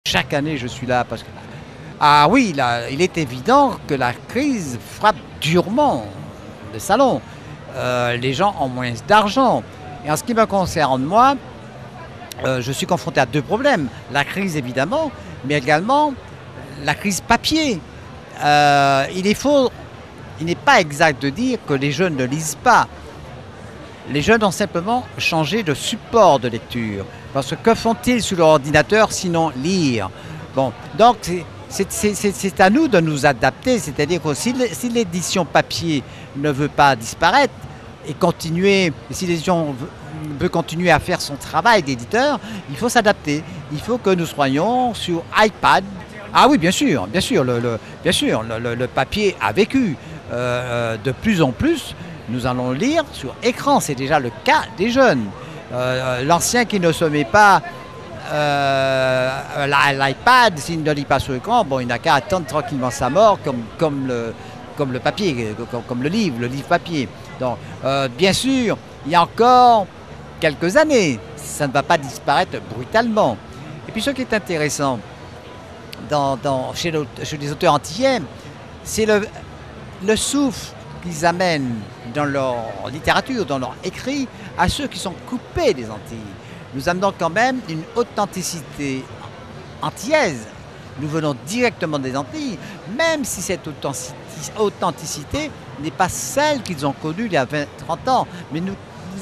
Chaque année, je suis là parce que... Ah oui, là, il est évident que la crise frappe durement le salon. Les gens ont moins d'argent. Et en ce qui me concerne, moi, je suis confronté à deux problèmes. La crise, évidemment, mais également la crise papier. Il n'est pas exact de dire que les jeunes ne lisent pas. Les jeunes ont simplement changé de support de lecture. Parce que font-ils sur leur ordinateur sinon lire? Bon, donc c'est à nous de nous adapter. C'est-à-dire que si l'édition papier ne veut pas disparaître et continuer, si l'édition veut continuer à faire son travail d'éditeur, il faut s'adapter. Il faut que nous soyons sur iPad. Ah oui, bien sûr, le papier a vécu. De plus en plus, nous allons lire sur écran. C'est déjà le cas des jeunes. L'ancien qui ne se met pas l'iPad, s'il ne lit pas sur écran, bon, il n'a qu'à attendre tranquillement sa mort, comme le papier, comme le livre papier. Donc, bien sûr, il y a encore quelques années, ça ne va pas disparaître brutalement. Et puis, ce qui est intéressant chez les auteurs antillais, c'est le souffle qu'ils amènent dans leur littérature, dans leur écrit, à ceux qui sont coupés des Antilles. Nous amenons quand même une authenticité antillaise. Nous venons directement des Antilles, même si cette authenticité n'est pas celle qu'ils ont connue il y a 20-30 ans. Mais nous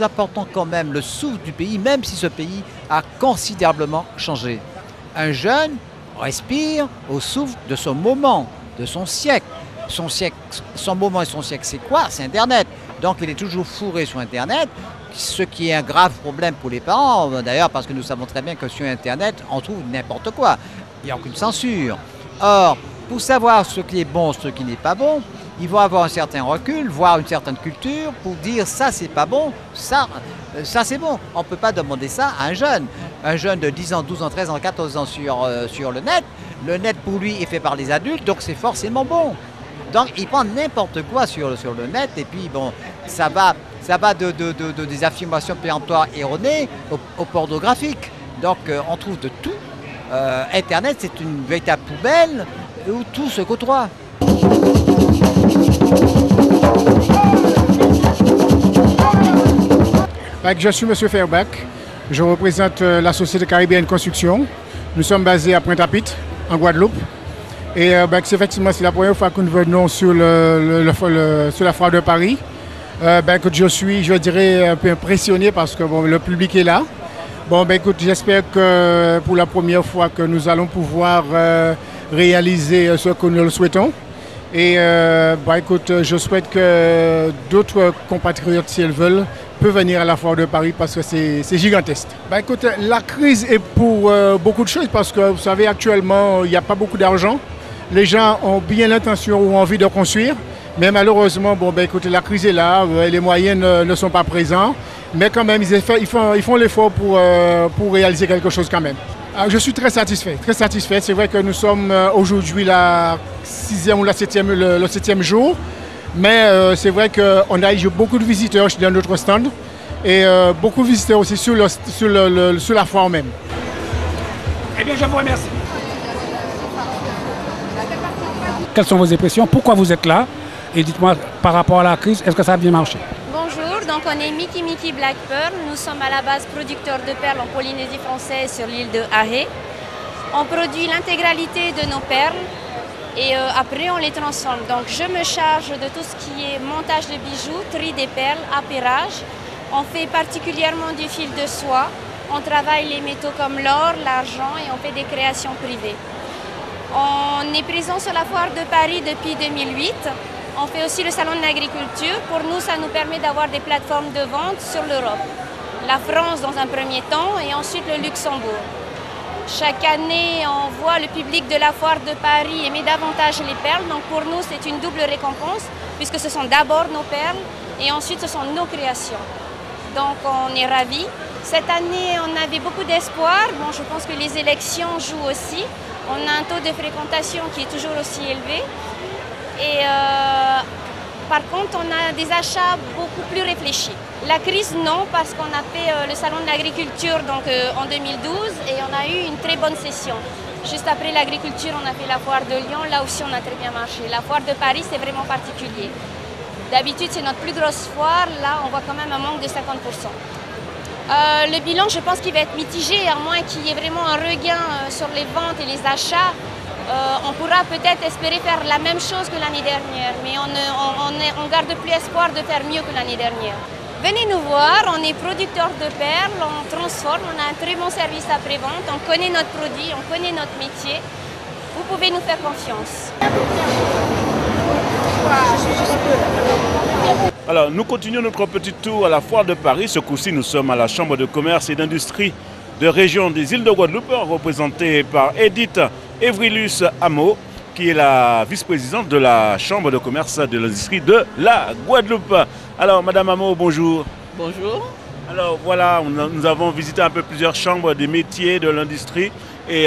apportons quand même le souffle du pays, même si ce pays a considérablement changé. Un jeune respire au souffle de son moment, de son siècle. Son moment et son siècle, c'est quoi? C'est Internet. Donc il est toujours fourré sur Internet, ce qui est un grave problème pour les parents, d'ailleurs, parce que nous savons très bien que sur Internet, on trouve n'importe quoi. Il n'y a aucune censure. Or, pour savoir ce qui est bon, ce qui n'est pas bon, il faut avoir un certain recul, voir une certaine culture pour dire ça c'est pas bon, ça c'est bon. On ne peut pas demander ça à un jeune. Un jeune de 10 ans, 12 ans, 13 ans, 14 ans sur le net. Le net pour lui est fait par les adultes, donc c'est forcément bon. Donc il prend n'importe quoi sur le net et puis bon, ça va des affirmations péremptoires erronées au pornographique. Donc on trouve de tout. Internet, c'est une véritable poubelle où tout se côtoie. Je suis M. Fairback, je représente la société caribéenne construction. Nous sommes basés à Pointe-à-Pitre, en Guadeloupe. Et effectivement, c'est la première fois que nous venons sur la foire de Paris. Que je suis, je dirais, un peu impressionné parce que bon, le public est là. Bon, écoute, j'espère que pour la première fois que nous allons pouvoir réaliser ce que nous le souhaitons. Et écoute, je souhaite que d'autres compatriotes, s'ils veulent, peuvent venir à la foire de Paris parce que c'est gigantesque. Écoute, la crise est pour beaucoup de choses parce que vous savez, actuellement, il n'y a pas beaucoup d'argent. Les gens ont bien l'intention ou envie de construire, mais malheureusement, écoutez, la crise est là, les moyens ne sont pas présents, mais quand même, ils font l'effort pour réaliser quelque chose quand même. Alors, je suis très satisfait, très satisfait. C'est vrai que nous sommes aujourd'hui la 6e ou le 7e jour, mais c'est vrai qu'on a eu beaucoup de visiteurs dans notre stand et beaucoup de visiteurs aussi sur la foire même. Eh bien, je vous remercie. Quelles sont vos impressions? Pourquoi vous êtes là? Et dites-moi, par rapport à la crise, est-ce que ça a bien marché? Bonjour, donc on est Mickey Black Pearl. Nous sommes à la base producteurs de perles en Polynésie française sur l'île de Ahé. On produit l'intégralité de nos perles et après on les transforme. Donc je me charge de tout ce qui est montage de bijoux, tri des perles, appairage. On fait particulièrement du fil de soie. On travaille les métaux comme l'or, l'argent et on fait des créations privées. On est présent sur la foire de Paris depuis 2008. On fait aussi le salon de l'agriculture. Pour nous, ça nous permet d'avoir des plateformes de vente sur l'Europe. La France dans un premier temps et ensuite le Luxembourg. Chaque année, on voit le public de la foire de Paris aimer davantage les perles. Donc pour nous, c'est une double récompense puisque ce sont d'abord nos perles et ensuite ce sont nos créations. Donc on est ravis. Cette année, on avait beaucoup d'espoir. Bon, je pense que les élections jouent aussi. On a un taux de fréquentation qui est toujours aussi élevé. Et par contre, on a des achats beaucoup plus réfléchis. La crise, non, parce qu'on a fait le salon de l'agriculture en 2012 et on a eu une très bonne session. Juste après l'agriculture, on a fait la foire de Lyon. Là aussi, on a très bien marché. La foire de Paris, c'est vraiment particulier. D'habitude, c'est notre plus grosse foire. Là, on voit quand même un manque de 50%. Le bilan, je pense qu'il va être mitigé, à moins qu'il y ait vraiment un regain sur les ventes et les achats. On pourra peut-être espérer faire la même chose que l'année dernière, mais on garde plus espoir de faire mieux que l'année dernière. Venez nous voir, on est producteur de perles, on transforme, on a un très bon service après-vente, on connaît notre produit, on connaît notre métier. Vous pouvez nous faire confiance. Alors, nous continuons notre petit tour à la foire de Paris. Ce coup-ci, nous sommes à la Chambre de commerce et d'industrie de région des îles de Guadeloupe, représentée par Edith Evrilus Amo, qui est la vice-présidente de la Chambre de commerce et de l'industrie de la Guadeloupe. Alors, Madame Amo, bonjour. Bonjour. Alors, voilà, nous avons visité un peu plusieurs chambres des métiers de l'industrie et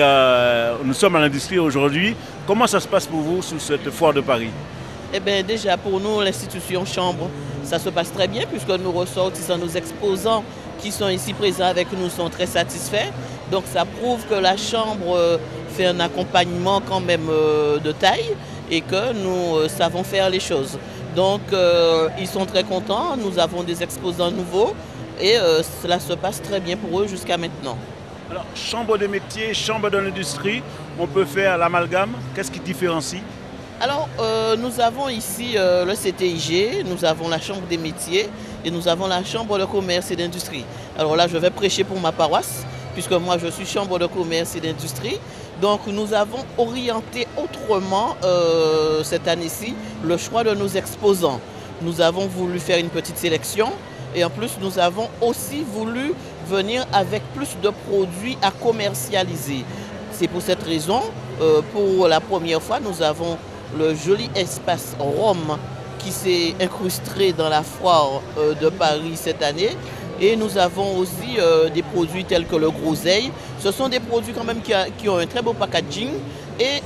nous sommes à l'industrie aujourd'hui. Comment ça se passe pour vous sous cette foire de Paris? Eh bien, déjà, pour nous, l'institution Chambre, ça se passe très bien puisque nos ressortissants, nos exposants qui sont ici présents avec nous sont très satisfaits. Donc, ça prouve que la Chambre fait un accompagnement quand même de taille et que nous savons faire les choses. Donc, ils sont très contents. Nous avons des exposants nouveaux et cela se passe très bien pour eux jusqu'à maintenant. Alors, Chambre des métiers, Chambre de l'industrie, on peut faire l'amalgame. Qu'est-ce qui différencie? Alors, nous avons ici le CTIG, nous avons la Chambre des métiers et nous avons la Chambre de commerce et d'industrie. Alors là, je vais prêcher pour ma paroisse, puisque moi, je suis Chambre de commerce et d'industrie. Donc, nous avons orienté autrement cette année-ci le choix de nos exposants. Nous avons voulu faire une petite sélection et en plus, nous avons aussi voulu venir avec plus de produits à commercialiser. C'est pour cette raison, pour la première fois, nous avons le joli espace Rome qui s'est incrusté dans la foire de Paris cette année. Et nous avons aussi des produits tels que le groseille. Ce sont des produits quand même qui ont un très beau packaging. Et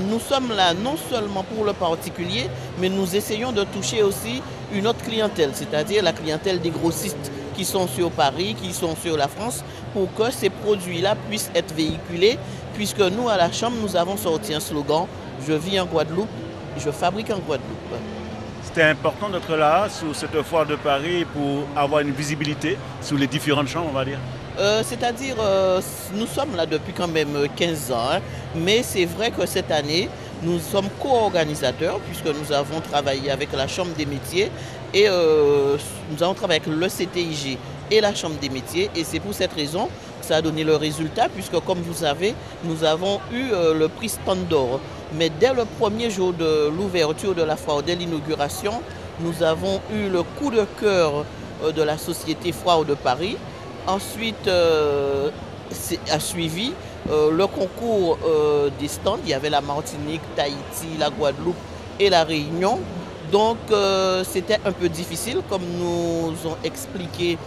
nous sommes là non seulement pour le particulier, mais nous essayons de toucher aussi une autre clientèle, c'est-à-dire la clientèle des grossistes qui sont sur Paris, qui sont sur la France, pour que ces produits-là puissent être véhiculés, puisque nous, à la Chambre, nous avons sorti un slogan « Je vis en Guadeloupe, je fabrique en Guadeloupe ». C'était important d'être là, sur cette foire de Paris, pour avoir une visibilité sur les différentes chambres, on va dire. C'est-à-dire, nous sommes là depuis quand même 15 ans, hein, mais c'est vrai que cette année, nous sommes co-organisateurs, puisque nous avons travaillé avec la Chambre des métiers et nous avons travaillé avec le CTIG et la Chambre des métiers. Et c'est pour cette raison que ça a donné le résultat, puisque comme vous savez, nous avons eu le prix Standor. Mais dès le premier jour de l'ouverture de la foire, dès l'inauguration, nous avons eu le coup de cœur de la société Foire de Paris. Ensuite, a suivi le concours des stands. Il y avait la Martinique, Tahiti, la Guadeloupe et la Réunion. Donc, c'était un peu difficile, comme nous ont expliqué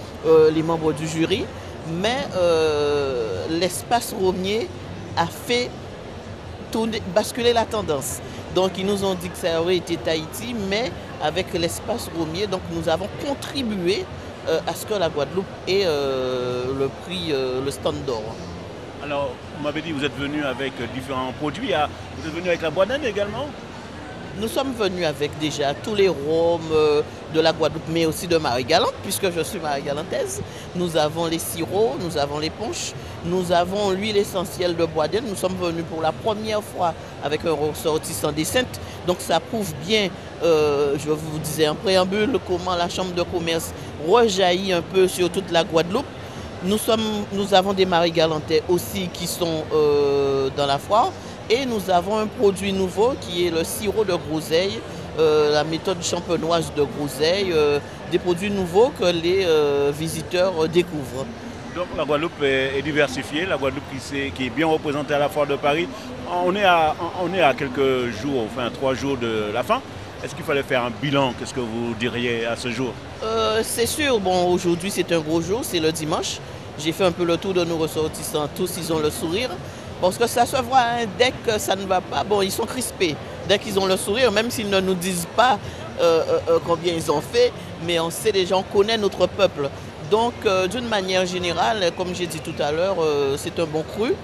les membres du jury. Mais l'espace Romier a fait basculer la tendance. Donc, ils nous ont dit que ça aurait été Tahiti, mais avec l'espace Romier, donc nous avons contribué à ce que la Guadeloupe ait le prix, le stand d'or. Alors, vous m'avez dit que vous êtes venu avec différents produits. Vous êtes venu avec la boisdaine également? Nous sommes venus avec déjà tous les rhums de la Guadeloupe, mais aussi de Marie-Galante, puisque je suis Marie-Galantaise. Nous avons les sirops, nous avons les punches, nous avons l'huile essentielle de boisdaine. Nous sommes venus pour la première fois avec un ressortissant des Saintes. Donc ça prouve bien, je vous disais en préambule, comment la Chambre de commerce rejaillit un peu sur toute la Guadeloupe. Nous avons des Marie-Galantais aussi qui sont dans la foire. Et nous avons un produit nouveau qui est le sirop de groseille, la méthode champenoise de groseille, des produits nouveaux que les visiteurs découvrent. Donc la Guadeloupe est diversifiée, la Guadeloupe qui est bien représentée à la foire de Paris. On est à quelques jours, enfin 3 jours de la fin. Est-ce qu'il fallait faire un bilan? Qu'est-ce que vous diriez à ce jour? C'est sûr, bon, aujourd'hui c'est un gros jour, c'est le dimanche. J'ai fait un peu le tour de nos ressortissants, tous ils ont le sourire. Parce que ça se voit, hein, dès que ça ne va pas, bon, ils sont crispés. Dès qu'ils ont le sourire, même s'ils ne nous disent pas combien ils ont fait, mais on sait déjà, on connaît notre peuple. Donc, d'une manière générale, comme j'ai dit tout à l'heure, c'est un bon cru.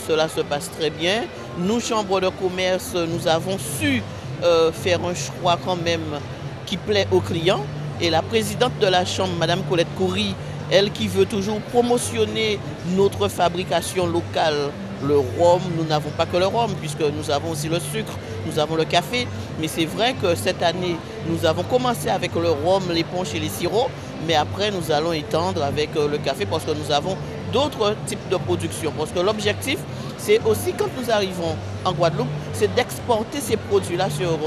cela se passe très bien. Nous, Chambre de commerce, nous avons su faire un choix quand même qui plaît aux clients. Et la présidente de la Chambre, Mme Colette Coury, elle qui veut toujours promotionner notre fabrication locale, le rhum, nous n'avons pas que le rhum, puisque nous avons aussi le sucre, nous avons le café. Mais c'est vrai que cette année, nous avons commencé avec le rhum, les punchs et les sirops, mais après nous allons étendre avec le café parce que nous avons d'autres types de production. Parce que l'objectif, c'est aussi quand nous arrivons en Guadeloupe, c'est d'exporter ces produits-là sur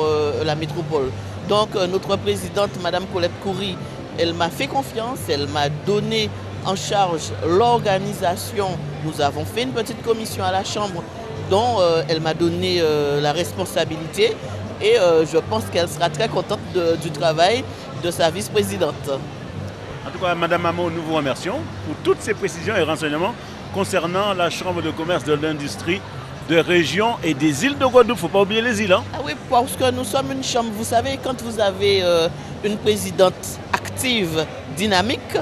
la métropole. Donc notre présidente, Mme Colette Coury, elle m'a fait confiance, elle m'a donné en charge l'organisation. Nous avons fait une petite commission à la Chambre dont elle m'a donné la responsabilité et je pense qu'elle sera très contente du travail de sa vice-présidente. En tout cas, Mme Amo, nous vous remercions pour toutes ces précisions et renseignements concernant la Chambre de commerce de l'industrie de région et des îles de Guadeloupe. Il ne faut pas oublier les îles. Hein? Ah oui, parce que nous sommes une chambre. Vous savez, quand vous avez une présidente active, dynamique,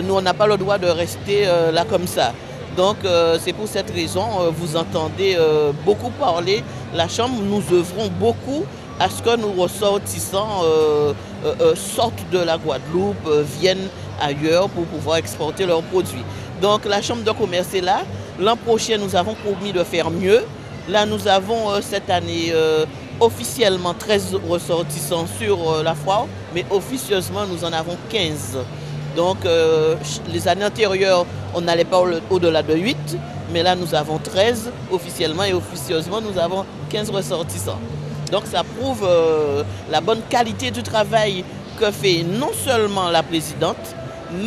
nous, on n'a pas le droit de rester là comme ça. Donc, c'est pour cette raison, vous entendez beaucoup parler. La Chambre, nous œuvrons beaucoup à ce que nos ressortissants sortent de la Guadeloupe, viennent ailleurs pour pouvoir exporter leurs produits. Donc, la Chambre de commerce est là. L'an prochain, nous avons promis de faire mieux. Là, nous avons cette année officiellement 13 ressortissants sur la foire, mais officieusement, nous en avons 15. Donc, les années antérieures, on n'allait pas au-delà de 8, mais là, nous avons 13 officiellement et officieusement, nous avons 15 ressortissants. Donc, ça prouve la bonne qualité du travail que fait non seulement la présidente,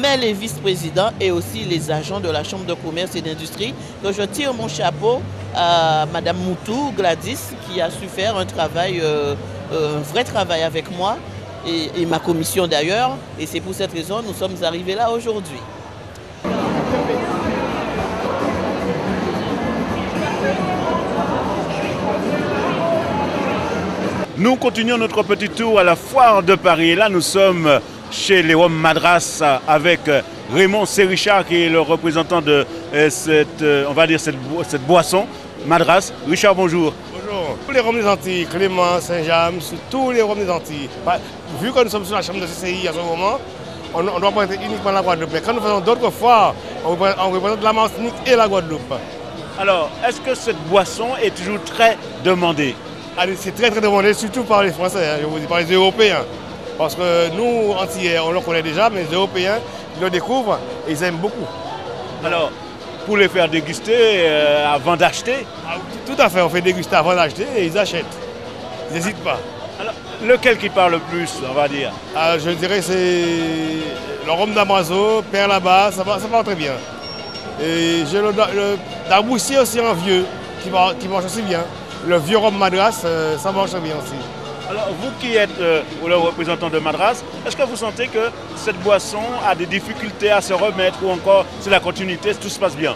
mais les vice-présidents et aussi les agents de la Chambre de commerce et d'industrie, que je tire mon chapeau à Mme Moutou, Gladys, qui a su faire un travail, un vrai travail avec moi, et ma commission d'ailleurs, et c'est pour cette raison que nous sommes arrivés là aujourd'hui. Nous continuons notre petit tour à la foire de Paris. Et là, nous sommes chez les Rhum Madras avec Raymond Serichard, qui est le représentant de on va dire cette boisson, Madras. Richard, bonjour. Bonjour. Tous les rhums des Antilles, Clément, Saint-James, tous les rhums des Antilles. Vu que nous sommes sur la chambre de CCI à ce moment, on doit représenter uniquement la Guadeloupe. Mais quand nous faisons d'autres foires, on représente la Martinique et la Guadeloupe. Alors, est-ce que cette boisson est toujours très demandée? C'est très demandé, surtout par les Français, hein, je vous dis, par les Européens. Parce que nous, Antillais, on le connaît déjà, mais les Européens, ils le découvrent et ils aiment beaucoup. Alors, pour les faire déguster avant d'acheter? Tout à fait, on fait déguster avant d'acheter et ils achètent. Ils n'hésitent pas. Alors, lequel qui parle le plus, on va dire? Je dirais que c'est le rhum d'Amazo, Père là-bas, ça va très bien. Et j'ai le Darboussier aussi en vieux, qui marche aussi bien. Le vieux rhum Madras, ça marche bien aussi. Alors, vous qui êtes le représentant de Madras, est-ce que vous sentez que cette boisson a des difficultés à se remettre ou encore c'est la continuité, tout se passe bien?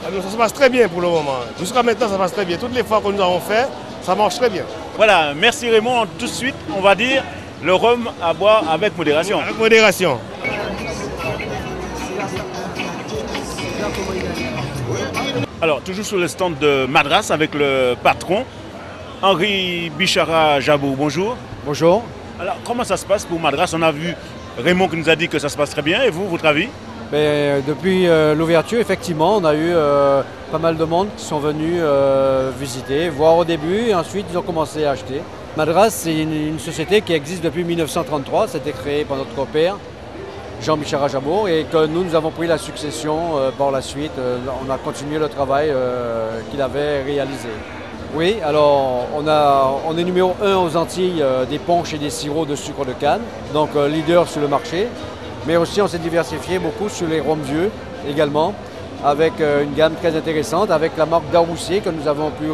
Ça se passe très bien pour le moment. Jusqu'à maintenant, ça passe très bien. Toutes les fois que nous avons fait, ça marche très bien. Voilà, merci Raymond. Tout de suite, on va dire le rhum à boire avec modération. Avec modération. Alors, toujours sur le stand de Madras avec le patron, Henri Bichara-Jabour. Bonjour. Bonjour. Alors, comment ça se passe pour Madras? On a vu Raymond qui nous a dit que ça se passe très bien. Et vous, votre avis? Depuis l'ouverture, effectivement, on a eu pas mal de monde qui sont venus visiter, voir au début et ensuite ils ont commencé à acheter. Madras, c'est une société qui existe depuis 1933. C'était créé par notre père, Jean Bichara-Jabour, et que nous avons pris la succession par la suite. On a continué le travail qu'il avait réalisé. Oui, alors on est numéro 1 aux Antilles des punchs et des sirops de sucre de canne, donc leader sur le marché. Mais aussi on s'est diversifié beaucoup sur les rhums vieux également, avec une gamme très intéressante, avec la marque Darboussier que nous avons pu